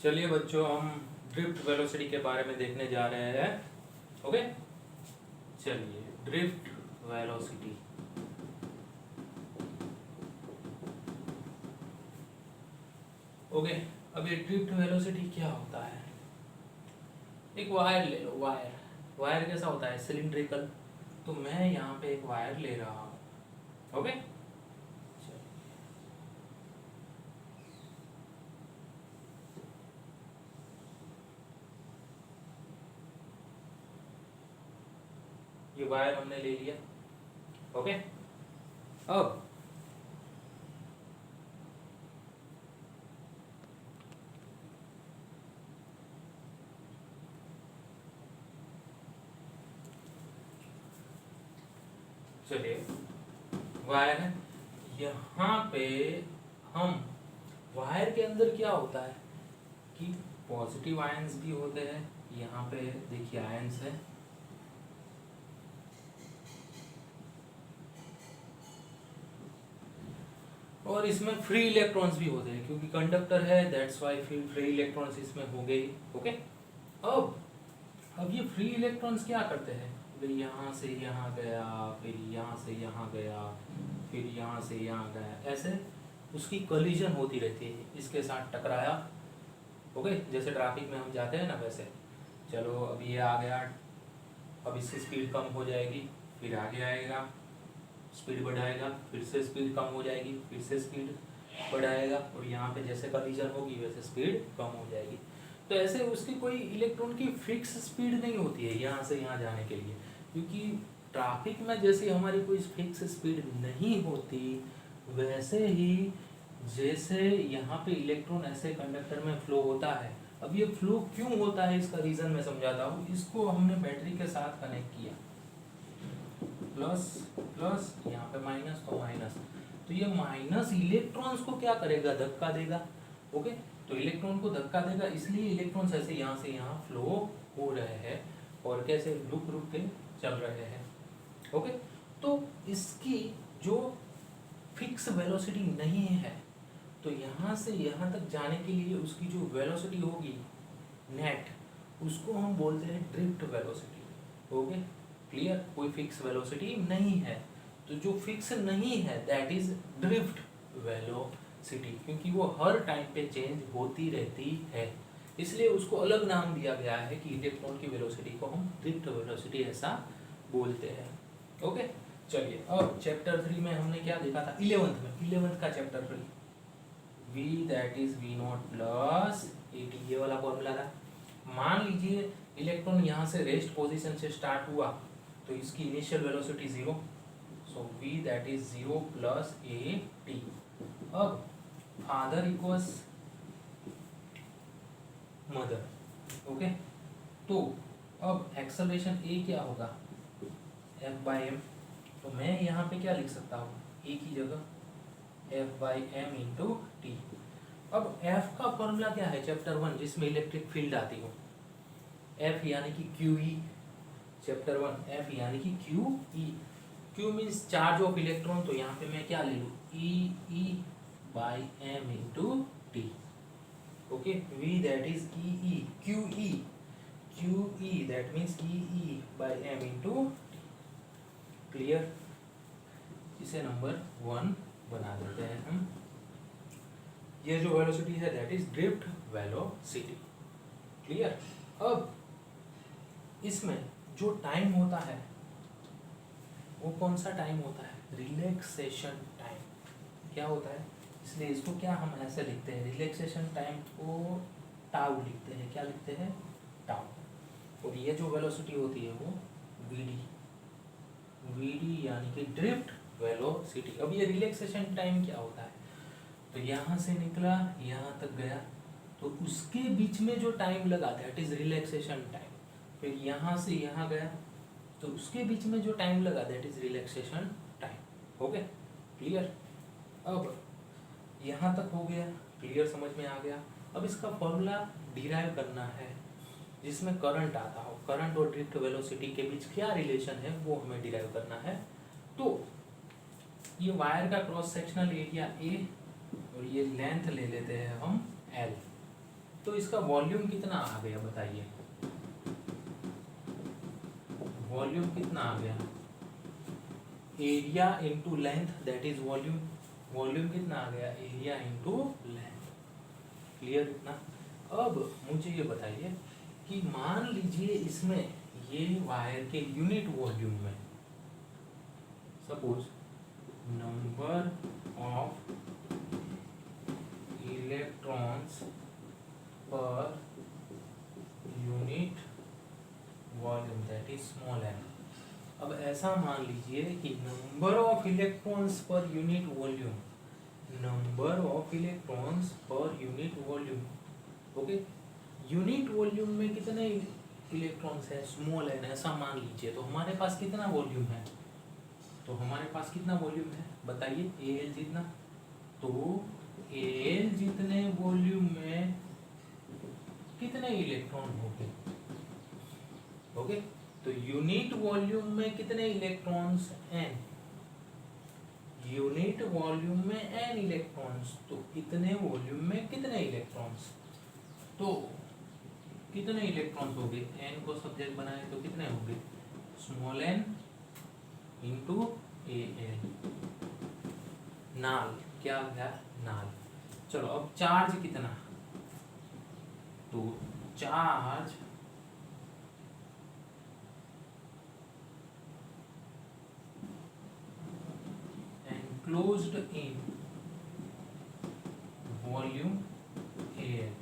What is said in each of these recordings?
चलिए बच्चों, हम ड्रिफ्ट वेलोसिटी के बारे में देखने जा रहे हैं। ओके, चलिए ड्रिफ्ट वेलोसिटी। ओके, अब ये ड्रिफ्ट वेलोसिटी क्या होता है? एक वायर ले लो। वायर कैसा होता है? सिलिंड्रिकल। तो मैं यहाँ पे एक वायर ले रहा हूँ। ओके, ये वायर हमने ले लिया। ओके, अब चलिए वायर है यहाँ पे। हम वायर के अंदर क्या होता है कि पॉजिटिव आयंस भी होते हैं। यहाँ पे देखिए आयंस है, और इसमें फ्री इलेक्ट्रॉन्स भी होते हैं क्योंकि कंडक्टर है, दैट्स वाई फ्री इलेक्ट्रॉन्स इसमें हो गई। ओके, अब ये फ्री इलेक्ट्रॉन्स क्या करते हैं? भाई यहाँ से यहाँ गया, फिर यहाँ से यहाँ गया, फिर यहाँ से यहाँ गया, ऐसे उसकी कोलिजन होती रहती है, इसके साथ टकराया। ओके, जैसे ट्रैफिक में हम जाते हैं ना वैसे। चलो अब ये आ गया, अब इसकी स्पीड कम हो जाएगी, फिर आगे आएगा, स्पीड बढ़ाएगा, फिर से स्पीड कम हो जाएगी, फिर से स्पीड बढ़ाएगा, और यहाँ पे जैसे कोलिजन होगी वैसे स्पीड कम हो जाएगी। तो ऐसे उसकी कोई इलेक्ट्रॉन की फिक्स स्पीड नहीं होती है यहाँ से यहाँ जाने के लिए, क्योंकि ट्रैफिक में जैसे हमारी कोई फिक्स स्पीड नहीं होती, वैसे ही जैसे यहाँ पे इलेक्ट्रॉन ऐसे कंडक्टर में फ्लो होता है। अब ये फ्लो क्यों होता है इसका रीजन मैं समझाता हूँ। इसको हमने बैटरी के साथ कनेक्ट किया, प्लस प्लस, यहाँ पे माइनस तो माइनस, तो ये माइनस इलेक्ट्रॉन्स को क्या करेगा? धक्का देगा। ओके, तो इलेक्ट्रॉन को धक्का देगा, इसलिए इलेक्ट्रॉन्स ऐसे यहाँ से यहाँ फ्लो हो रहे हैं और कैसे रुक रुक के चल रहे हैं। ओके, तो इसकी जो फिक्स वेलोसिटी नहीं है, तो यहाँ से यहाँ तक जाने के लिए उसकी जो वेलोसिटी होगी नेट, उसको हम बोलते हैं ड्रिफ्ट वेलोसिटी। Okay, clear? कोई फिक्स वेलोसिटी नहीं है, तो जो फिक्स नहीं है दैट इज ड्रिफ्ट वेलोसिटी, क्योंकि वो हर टाइम पे चेंज होती रहती है, इसलिए उसको अलग नाम दिया गया है कि इलेक्ट्रॉन की वेलोसिटी को हम ड्रिफ्ट वेलोसिटी ऐसा बोलते हैं। ओके, चलिए अब चैप्टर 3 में हमने क्या देखा था? 11th का chapter 3, v that is v not plus at, ये वाला फॉर्मूला था। मान लीजिए इलेक्ट्रॉन यहाँ से रेस्ट पोजीशन से स्टार्ट हुआ, तो इसकी initial velocity 0, so v that is 0 plus at। अब फादर इक्वल्स मदर। ओके, तो अब एक्सेलरेशन a क्या होगा? f/m। तो मैं यहाँ पे क्या लिख सकता हूँ? a की जगह f/m इंटू टी। अब f का फॉर्मूला क्या है? चैप्टर 1 जिसमें इलेक्ट्रिक फील्ड आती हो, f यानी कि QE। चैप्टर 1 f यानी कि QE। Q means charge of electron, तो यहाँ पे मैं क्या ले लूँ? E/m into T. Okay, v that is QE that means E/m into T. Clear? इसे नंबर 1 बना देते हैं हम। ये जो वेलोसिटी है that is drift velocity. Clear? अब इसमें जो टाइम होता है वो कौन सा टाइम होता है? Relaxation time. क्या होता है? इसलिए इसको क्या हम ऐसे लिखते हैं? रिलैक्सेशन टाइम को टाउ लिखते हैं। क्या लिखते हैं? टाउ। और ये जो वेलोसिटी होती है वो वीडी यानी कि ड्रिफ्ट वेलोसिटी। अब ये रिलैक्सेशन टाइम क्या होता है? तो यहाँ से निकला यहाँ तक गया, तो उसके बीच में जो टाइम लगा दैट इज रिलैक्सेशन टाइम। फिर यहाँ से यहाँ गया, तो उसके बीच में जो टाइम लगा that is relaxation time. Okay, clear? अब यहाँ तक हो गया, क्लियर? समझ में आ गया? अब इसका फॉर्मूला डिराइव करना है जिसमें करंट आता हो। करंट और ड्रिफ्ट वेलोसिटी के बीच क्या रिलेशन है वो हमें डिराइव करना है। तो ये वायर का क्रॉस सेक्शनल एरिया A और ये लेंथ ले लेते हैं हम L। तो इसका वॉल्यूम कितना आ गया बताइए, वॉल्यूम कितना आ गया, area into length that is volume, volume कितना आ गया, एरिया इंटू लेंथ। क्लियर इतना। अब मुझे ये बताइए कि मान लीजिए इसमें ये वायर के यूनिट वॉल्यूम में suppose number of electrons per unit volume that is small N. अब ऐसा मान लीजिए कि number of electrons per unit volume, number of electrons per unit volume, okay, unit volume में कितने इलेक्ट्रॉन्स है, स्मॉल एन, ऐसा मान लीजिए। तो हमारे पास कितना वॉल्यूम है, तो हमारे पास कितना वॉल्यूम है बताइए, एल जितना। तो एल जितने वॉल्यूम में कितने इलेक्ट्रॉन होंगे, ओके। तो यूनिट वॉल्यूम में कितने इलेक्ट्रॉन्स, एन, यूनिट वॉल्यूम में एन इलेक्ट्रॉन्स, तो इतने वॉल्यूम में कितने इलेक्ट्रॉन्स, तो कितने इलेक्ट्रॉन्स हो गए, एन को सब्जेक्ट बनाए तो कितने होंगे, small N into A L, नाल, क्या है नाल। चलो अब चार्ज कितना, तो charge enclosed in volume air,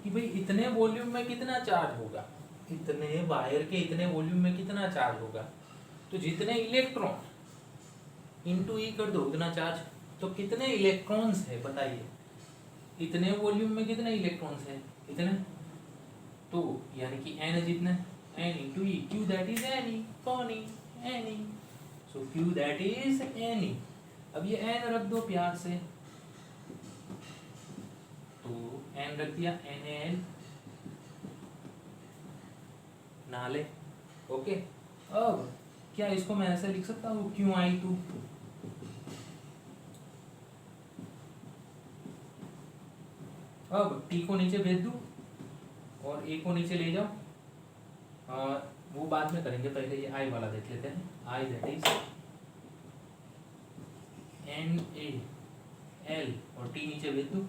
कि भाई इतने वॉल्यूम में कितना चार्ज होगा, इतने वायर के इतने वॉल्यूम में कितना चार्ज होगा, तो जितने इलेक्ट्रॉन इंटू ई कर दो उतना चार्ज। तो कितने इलेक्ट्रॉन्स है बताइए, इतने वॉल्यूम में कितने इलेक्ट्रॉन्स है, इतने, तो यानी कि एन जितने, N into E, Q that is N E, कौन E, N E, so Q that is N E. अब ये एन रख दो प्यार से, तो एन रख दिया, एन एल नाले, ओके। अब क्या इसको मैं ऐसे लिख सकता हूँ, क्यू आई टू, अब टी को नीचे भेज दूं और ए को नीचे ले जाओ, और वो बाद में करेंगे, पहले ये आई वाला देख लेते हैं, I that is N A L, और टी नीचे भेज दूं,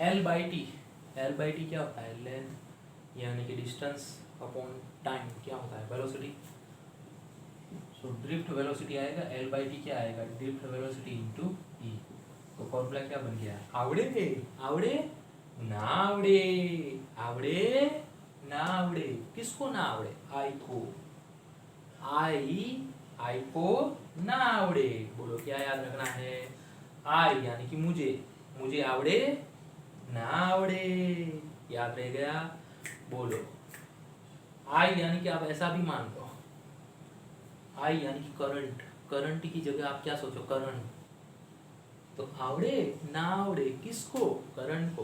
L by T, L by T क्या होता है, लेंथ यानी कि डिस्टेंस अपॉन टाइम, क्या होता है, वेलोसिटी। सो ड्रिफ्ट वेलोसिटी आएगा, एल बाई टी क्या आएगा, ड्रिफ्ट वेलोसिटी इंटू ई। तो फॉर्मूला क्या बन गया, आवड़े आवड़े ना आवड़े, आवड़े ना आवड़े, किसको ना आवड़े, आई को, आई को ना आवड़े। बोलो क्या याद रखना है, आई यानी कि मुझे, मुझे आवड़े ना आवड़े, याद रह गया। बोलो आई यानी कि आप ऐसा भी मान लो, आई यानी कि करंट, करंट की जगह आप क्या सोचो, करंट, तो आवड़े ना आवड़े किसको, करंट को।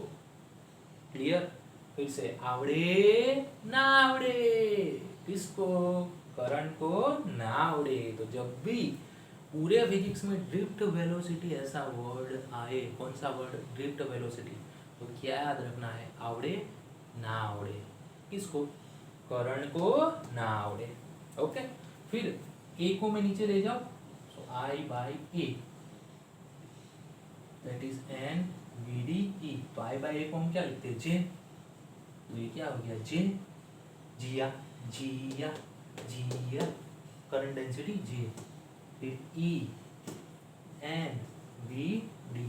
क्लियर, फिर से आवड़े ना आवड़े किसको, करंट को ना आवड़े। तो जब भी पूरे फिजिक्स में ड्रिफ्ट वेलोसिटी ऐसा वर्ड आए, कौन सा वर्ड, ड्रिफ्ट वेलोसिटी, तो क्या याद रखना है, आवड़े ना आवड़े किसको, करंट को ना आवड़े, ओके। फिर ए को मैं नीचे ले जाओ, so I by A that is N V D E, तो आई बाई ए को हम क्या लिखते हैं, जे, तो ये क्या हो गया, जे, जिया जिया जिया, करंट डेंसिटी जे, फिर ई एन वी डी,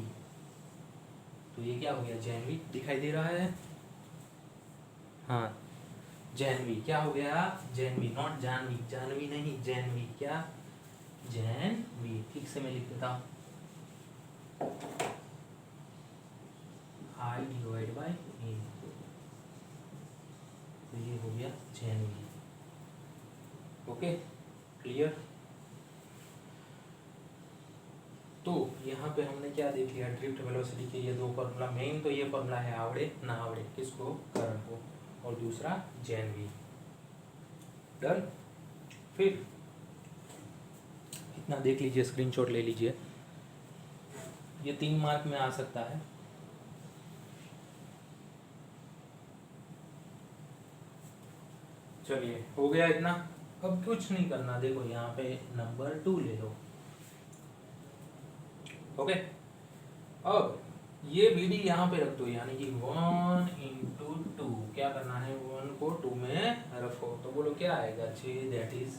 तो ये क्या हो गया, जैनवी, दिखाई दे रहा है, हाँ जैनवी, क्या हो गया, जैनवी, नॉट जानवी, जानवी नहीं जैनवी, क्या, जैनवी। ठीक से मैं लिख देता हूँ, आई डिवाइड बाई ए, तो ये हो गया जैनवी, ओके। क्लियर। तो यहाँ पे हमने क्या देख लिया, ड्रिफ्ट वेलोसिटी के ये दो फॉर्मूला, मेन तो ये फॉर्मूला है आवड़े ना आवड़े किसको, करंट को, और दूसरा जैनवी, डन। फिर इतना देख लीजिए, स्क्रीनशॉट ले लीजिए। ये 3 मार्क में आ सकता है। चलिए हो गया इतना। अब कुछ नहीं करना, देखो यहाँ पे नंबर 2 ले लो। ओके, अब ये BD यहाँ पे रख दो, यानी कि 1 इंटू 2। क्या करना है, 1 को 2 में रखो, तो बोलो क्या आएगा 6, दैट इज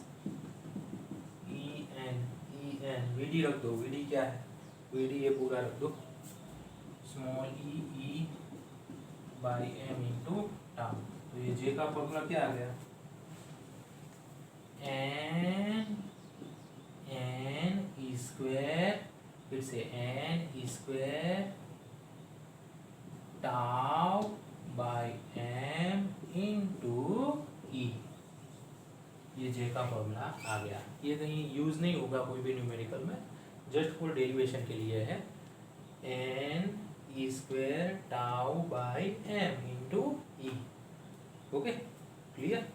EN BD रख दो। BD क्या है, BD ये पूरा रख दो, small e by m into tau. तो ये J का फॉर्मूला क्या आ गया, n स्क्वायर, फिर से n square tau by m into E. ये J का फॉर्मूला आ गया। ये कहीं यूज नहीं होगा कोई भी न्यूमेरिकल में, जस्ट फॉर डेरिवेशन के लिए है। n square tau by m into E. Okay, clear.